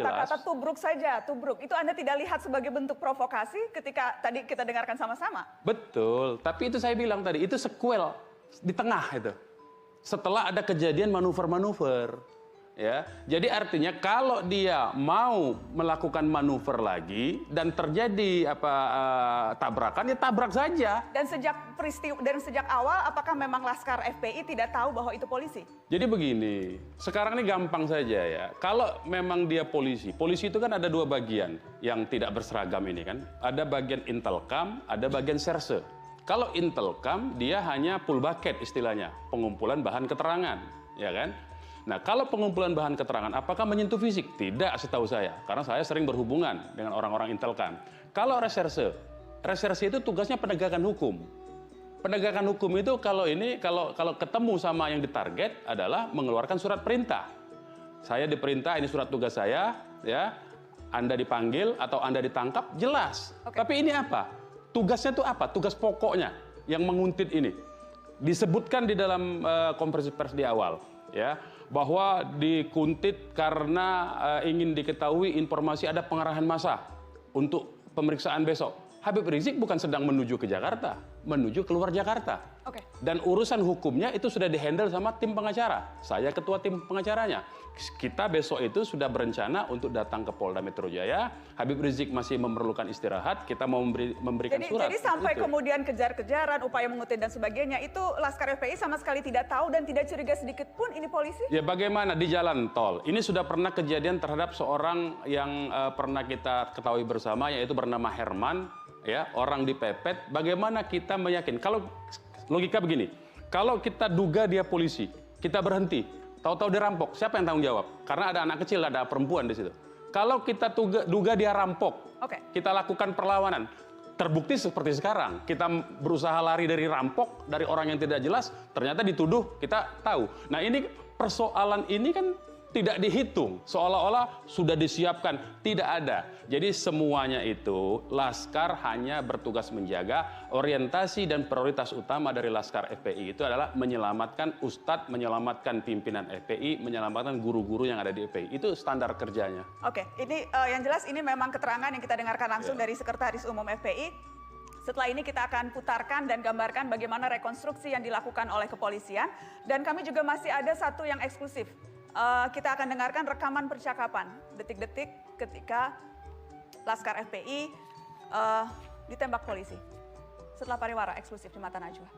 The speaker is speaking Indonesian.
kata-kata tubruk saja, tubruk. Itu Anda tidak lihat sebagai bentuk provokasi ketika tadi kita dengarkan sama-sama? Betul, tapi itu saya bilang tadi, itu sequel di tengah itu. Setelah ada kejadian manuver-manuver. Ya, jadi artinya kalau dia mau melakukan manuver lagi dan terjadi tabrakan, ya tabrak saja. Dan sejak awal, apakah memang Laskar FPI tidak tahu bahwa itu polisi? Jadi begini, sekarang ini gampang saja ya. Kalau memang dia polisi itu kan ada dua bagian yang tidak berseragam ini kan. Ada bagian intelkam, ada bagian serse. Kalau intelkam dia hanya full bucket istilahnya, pengumpulan bahan keterangan, ya kan? Nah, kalau pengumpulan bahan keterangan, apakah menyentuh fisik? Tidak, setahu saya. Karena saya sering berhubungan dengan orang-orang intelkam. Kalau reserse itu tugasnya penegakan hukum. Penegakan hukum itu kalau ketemu sama yang ditarget adalah mengeluarkan surat perintah. Saya diperintah, ini surat tugas saya, ya. Anda dipanggil atau Anda ditangkap, jelas. Oke. Tapi ini apa? Tugasnya itu apa? Tugas pokoknya yang menguntit ini. Disebutkan di dalam konferensi pers di awal, ya, bahwa dikuntit karena ingin diketahui informasi ada pengerahan massa untuk pemeriksaan besok. Habib Rizik bukan sedang menuju ke Jakarta, menuju keluar Jakarta. Oke. Dan urusan hukumnya itu sudah dihandle sama tim pengacara. Saya ketua tim pengacaranya. Kita besok itu sudah berencana untuk datang ke Polda Metro Jaya. Habib Rizik masih memerlukan istirahat. Kita mau memberikan surat. Jadi sampai kemudian kejar-kejaran, upaya menguntit dan sebagainya, itu Laskar FPI sama sekali tidak tahu dan tidak curiga sedikit pun ini polisi? Ya bagaimana di jalan tol. Ini sudah pernah kejadian terhadap seorang yang pernah kita ketahui bersama, yaitu bernama Herman. Ya, orang dipepet. Bagaimana kita meyakin? Kalau logika begini, kalau kita duga dia polisi, kita berhenti, tahu-tahu dia rampok, siapa yang tanggung jawab? Karena ada anak kecil, ada perempuan di situ. Kalau kita duga dia rampok, kita lakukan perlawanan, terbukti seperti sekarang, kita berusaha lari dari rampok, dari orang yang tidak jelas, ternyata dituduh, kita tahu. Nah ini persoalan ini kan tidak dihitung, seolah-olah sudah disiapkan, tidak ada. Jadi semuanya itu Laskar hanya bertugas menjaga. Orientasi dan prioritas utama dari Laskar FPI itu adalah menyelamatkan ustadz, menyelamatkan pimpinan FPI, menyelamatkan guru-guru yang ada di FPI. Itu standar kerjanya. Oke, ini yang jelas ini memang keterangan yang kita dengarkan langsung dari Sekretaris Umum FPI. Setelah ini kita akan putarkan dan gambarkan bagaimana rekonstruksi yang dilakukan oleh kepolisian. Dan kami juga masih ada satu yang eksklusif. Kita akan dengarkan rekaman percakapan detik-detik ketika Laskar FPI ditembak polisi. Setelah pariwara eksklusif di Mata Najwa.